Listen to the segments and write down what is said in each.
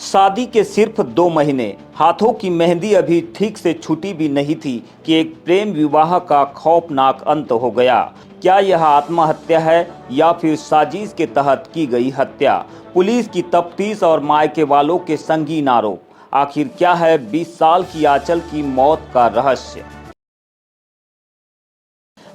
शादी के सिर्फ 2 महीने, हाथों की मेहंदी अभी ठीक से छूटी भी नहीं थी कि एक प्रेम विवाह का खौफनाक अंत हो गया। क्या यह आत्महत्या है या फिर साजिश के तहत की गई हत्या? पुलिस की तफ्तीश और मायके वालों के संगीन आरोप। आखिर क्या है 20 साल की आंचल की मौत का रहस्य?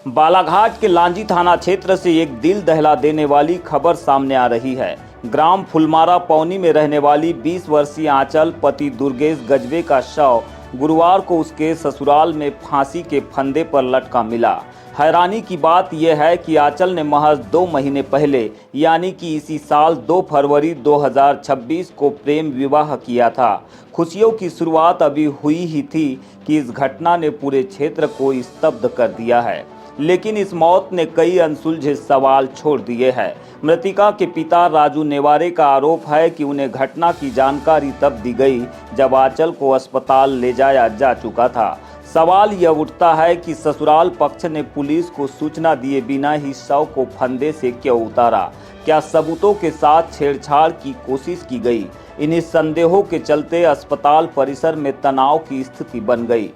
बालाघाट के लांजी थाना क्षेत्र से एक दिल दहला देने वाली खबर सामने आ रही है। ग्राम फुलमारा पौनी में रहने वाली 20 वर्षीय आंचल पति दुर्गेश गजबे का शव गुरुवार को उसके ससुराल में फांसी के फंदे पर लटका मिला। हैरानी की बात यह है कि आंचल ने महज 2 महीने पहले यानी कि इसी साल 2 फरवरी 2026 को प्रेम विवाह किया था। खुशियों की शुरुआत अभी हुई ही थी कि इस घटना ने पूरे क्षेत्र को स्तब्ध कर दिया है। लेकिन इस मौत ने कई अनसुलझे सवाल छोड़ दिए हैं। मृतिका के पिता राजू नेवारे का आरोप है कि उन्हें घटना की जानकारी तब दी गई जब आंचल को अस्पताल ले जाया जा चुका था। सवाल यह उठता है कि ससुराल पक्ष ने पुलिस को सूचना दिए बिना ही शव को फंदे से क्यों उतारा? क्या सबूतों के साथ छेड़छाड़ की कोशिश की गई? इन्हीं संदेहों के चलते अस्पताल परिसर में तनाव की स्थिति बन गई।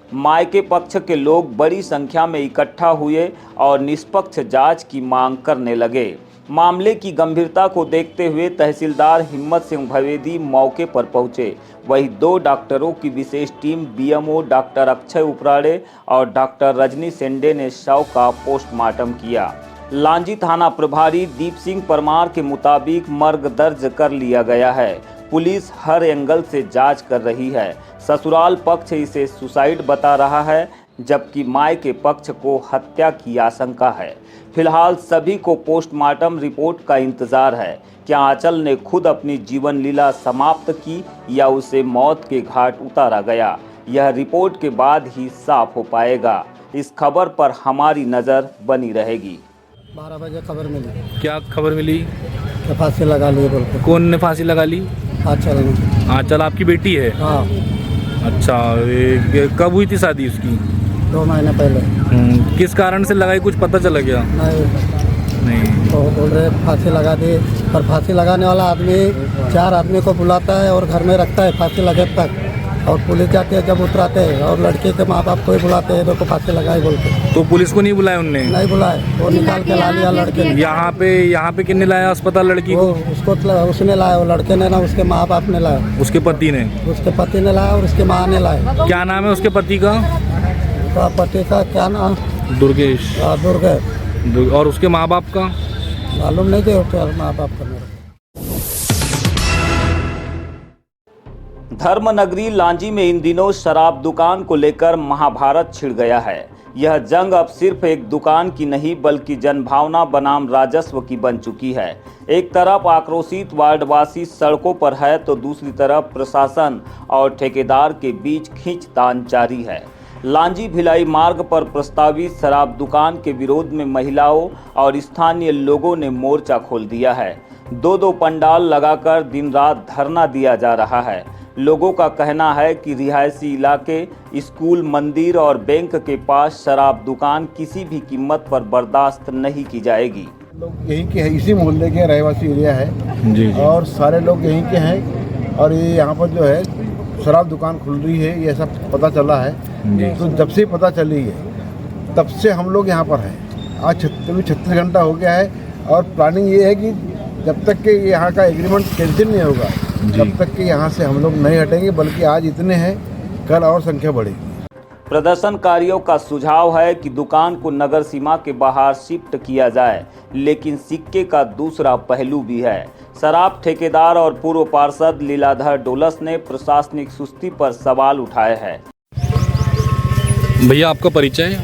मायके पक्ष के लोग बड़ी संख्या में इकट्ठा हुए और निष्पक्ष जांच की मांग करने लगे। मामले की गंभीरता को देखते हुए तहसीलदार हिम्मत सिंह भवेदी मौके पर पहुंचे। वहीं 2 डॉक्टरों की विशेष team BMO doctor Akshay Uprade और डॉक्टर रजनी सेंडे ने शव का पोस्टमार्टम किया। लांजी थाना प्रभारी दीप सिंह परमार के मुताबिक मर्ग दर्ज कर लिया गया है। पुलिस हर एंगल से जांच कर रही है। ससुराल पक्ष इसे सुसाइड बता रहा है, जबकि मायके पक्ष को हत्या की आशंका है। फिलहाल सभी को पोस्टमार्टम रिपोर्ट का इंतजार है। क्या आंचल ने खुद अपनी जीवन लीला समाप्त की या उसे मौत के घाट उतारा गया? यह रिपोर्ट के बाद ही साफ हो पाएगा। इस खबर पर हमारी नज़र बनी रहेगी। 12 बजे खबर मिली। क्या खबर मिली? फांसी लगा ली बोल के। कौन ने फांसी लगा ली? आंचल ने। आंचल आपकी बेटी है? हाँ। अच्छा, कब हुई थी शादी उसकी? 2 महीने पहले। किस कारण से लगाई, कुछ पता चला गया? नहीं। तो बोल रहे फांसी लगा दी, पर फांसी लगाने वाला आदमी 4 आदमी को बुलाता है और घर में रखता है फांसी लगे तक, और पुलिस जाती है जब उतराते हैं और लड़के के माँ बाप को ही बुलाते हैं, देखो फांसी लगाई बोल के। तो पुलिस को नहीं बुलाया उनने? नहीं बुलाए, वो निकाल के ला लिया लड़के ने। यहाँ पे किसने लाया अस्पताल लड़की को? उसने लाया, वो लड़के ने ना, उसके माँ बाप ने लाया। उसके पति ने? उसके पति ने लाया और उसके माँ ने लाया। क्या नाम है उसके पति का? पति का क्या नाम? दुर्गेश। दुर्गेश। और उसके माँ बाप का मालूम नहीं थे, माँ बाप का। धर्मनगरी लांजी में इन दिनों शराब दुकान को लेकर महाभारत छिड़ गया है। यह जंग अब सिर्फ एक दुकान की नहीं बल्कि जनभावना बनाम राजस्व की बन चुकी है। एक तरफ आक्रोशित वार्डवासी सड़कों पर है तो दूसरी तरफ प्रशासन और ठेकेदार के बीच खींचतान जारी है। लांजी भिलाई मार्ग पर प्रस्तावित शराब दुकान के विरोध में महिलाओं और स्थानीय लोगों ने मोर्चा खोल दिया है। 2 पंडाल लगाकर दिन रात धरना दिया जा रहा है। लोगों का कहना है कि रिहायशी इलाके, स्कूल, मंदिर और बैंक के पास शराब दुकान किसी भी कीमत पर बर्दाश्त नहीं की जाएगी। लोग यहीं के हैं, इसी मोहल्ले के रहवासी एरिया है जी। और सारे लोग यहीं के हैं और ये यहाँ पर जो है शराब दुकान खुल रही है, ये सब पता चला है जी। तो जब से पता चली है तब से हम लोग यहाँ पर हैं। आज 36 घंटा हो गया है और प्लानिंग ये है कि जब तक कि यहाँ का एग्रीमेंट कैंसिल नहीं होगा तब तक कि यहाँ से हम लोग नहीं हटेंगे, बल्कि आज इतने हैं, कल और संख्या बढ़ेगी। प्रदर्शनकारियों का सुझाव है कि दुकान को नगर सीमा के बाहर शिफ्ट किया जाए, लेकिन सिक्के का दूसरा पहलू भी है। शराब ठेकेदार और पूर्व पार्षद लीलाधर डोलस ने प्रशासनिक सुस्ती पर सवाल उठाए हैं। भैया आपका परिचय?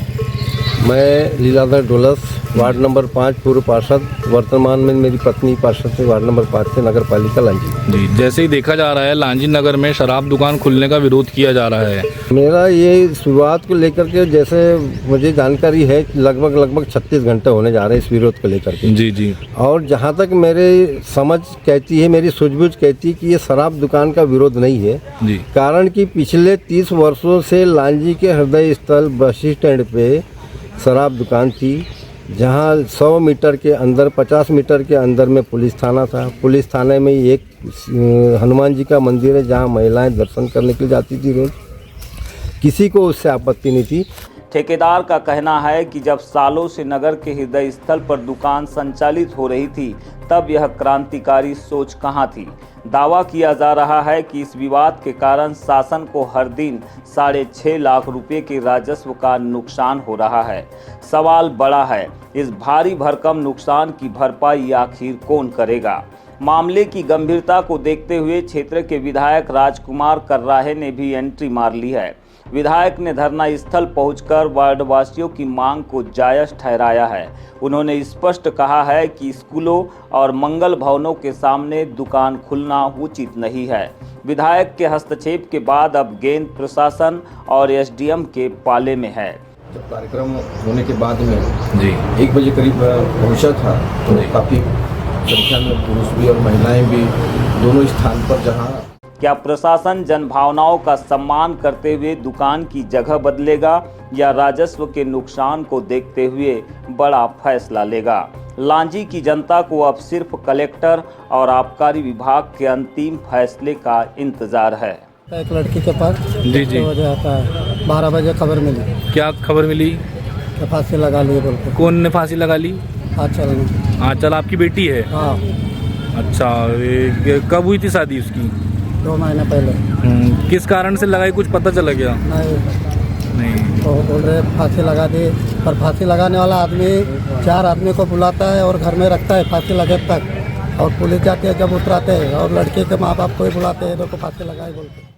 मैं लीलाधर डोलस, वार्ड नंबर 5 पूर्व पार्षद। वर्तमान में मेरी पत्नी पार्षद से वार्ड नंबर 5 से नगर पालिका लांजी। जी, जैसे ही देखा जा रहा है लांजी नगर में शराब दुकान खुलने का विरोध किया जा रहा है। मेरा ये शुरुआत को लेकर के जैसे मुझे जानकारी है लगभग 36 घंटे होने जा रहे हैं इस विरोध को लेकर के। जी जी। और जहाँ तक मेरी समझ कहती है, मेरी सूझबूझ कहती है कि ये शराब दुकान का विरोध नहीं है जी। कारण कि पिछले 30 वर्षों से लांजी के हृदय स्थल बस स्टैंड पे शराब दुकान थी। जहाँ 100 मीटर के अंदर 50 मीटर के अंदर में पुलिस थाना था। पुलिस थाने में ही एक हनुमान जी का मंदिर है जहाँ महिलाएं दर्शन करने के लिए जाती थी रोज। किसी को उससे आपत्ति नहीं थी। ठेकेदार का कहना है कि जब सालों से नगर के हृदय स्थल पर दुकान संचालित हो रही थी तब यह क्रांतिकारी सोच कहां थी। दावा किया जा रहा है कि इस विवाद के कारण शासन को हर दिन 6.5 लाख रुपए के राजस्व का नुकसान हो रहा है। सवाल बड़ा है, इस भारी भरकम नुकसान की भरपाई आखिर कौन करेगा। मामले की गंभीरता को देखते हुए क्षेत्र के विधायक राजकुमार कर्राहे ने भी एंट्री मार ली है। विधायक ने धरना स्थल पहुंचकर वार्डवासियों की मांग को जायज ठहराया है। उन्होंने स्पष्ट कहा है कि स्कूलों और मंगल भवनों के सामने दुकान खुलना उचित नहीं है। विधायक के हस्तक्षेप के बाद अब गेंद प्रशासन और एसडीएम के पाले में है। जब कार्यक्रम होने के बाद में जी 1 बजे करीब पहुंचा था तो काफ़ी संख्या में पुरुष भी और महिलाएं भी दोनों स्थान पर जहां क्या प्रशासन जनभावनाओं का सम्मान करते हुए दुकान की जगह बदलेगा या राजस्व के नुकसान को देखते हुए बड़ा फैसला लेगा। लांजी की जनता को अब सिर्फ कलेक्टर और आबकारी विभाग के अंतिम फैसले का इंतजार है। एक लड़की के पास जी जी वजह आता है 12 बजे खबर मिली क्या खबर मिली? कि फांसी लगा लिए बोलते। कौन ने फांसी लगा ली? आंचल ने। आंचल आपकी बेटी है? हाँ, अच्छा, ये कब हुई थी शादी उसकी? 2 महीने पहले। किस कारण से लगाई, कुछ पता चला क्या? नहीं। तो बोल रहे फांसी लगा दी, पर फांसी लगाने वाला आदमी 4 आदमी को बुलाता है और घर में रखता है फांसी लगे तक, और पुलिस जाती है जब उतराते हैं, और लड़के के माँ बाप को ही बुलाते हैं देखो फांसी लगाए बोलते।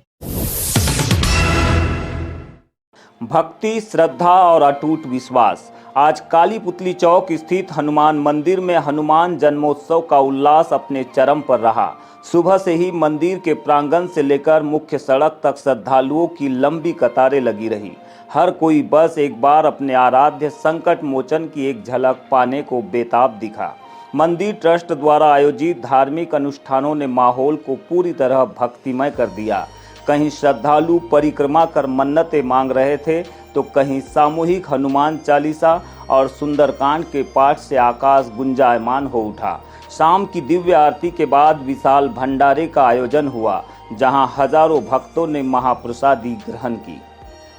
भक्ति, श्रद्धा और अटूट विश्वास। आज काली पुतली चौक स्थित हनुमान मंदिर में हनुमान जन्मोत्सव का उल्लास अपने चरम पर रहा। सुबह से ही मंदिर के प्रांगण से लेकर मुख्य सड़क तक श्रद्धालुओं की लंबी कतारें लगी रही। हर कोई बस एक बार अपने आराध्य संकट मोचन की एक झलक पाने को बेताब दिखा। मंदिर ट्रस्ट द्वारा आयोजित धार्मिक अनुष्ठानों ने माहौल को पूरी तरह भक्तिमय कर दिया। कहीं श्रद्धालु परिक्रमा कर मन्नतें मांग रहे थे तो कहीं सामूहिक हनुमान चालीसा और सुंदरकांड के पाठ से आकाश गुंजायमान हो उठा। शाम की दिव्य आरती के बाद विशाल भंडारे का आयोजन हुआ, जहां हजारों भक्तों ने महाप्रसादी ग्रहण की।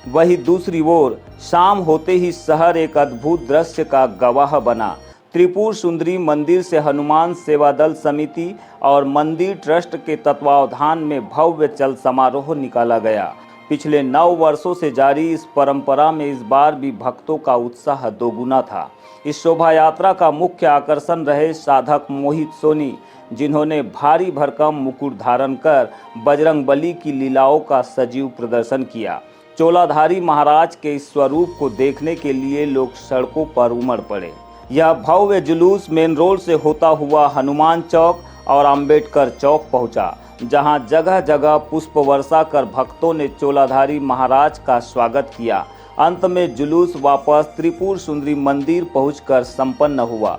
वहीं दूसरी ओर शाम होते ही शहर एक अद्भुत दृश्य का गवाह बना। त्रिपुर सुंदरी मंदिर से हनुमान सेवा दल समिति और मंदिर ट्रस्ट के तत्वावधान में भव्य चल समारोह निकाला गया। पिछले 9 वर्षों से जारी इस परंपरा में इस बार भी भक्तों का उत्साह दोगुना था। इस शोभा यात्रा का मुख्य आकर्षण रहे साधक मोहित सोनी, जिन्होंने भारी भरकम मुकुट धारण कर बजरंगबली की लीलाओं का सजीव प्रदर्शन किया। चोलाधारी महाराज के इस स्वरूप को देखने के लिए लोग सड़कों पर उमड़ पड़े। यह भव्य जुलूस मेन रोड से होता हुआ हनुमान चौक और अंबेडकर चौक पहुंचा, जहां जगह जगह पुष्प वर्षा कर भक्तों ने चोलाधारी महाराज का स्वागत किया। अंत में जुलूस वापस त्रिपुर सुंदरी मंदिर पहुंचकर संपन्न हुआ।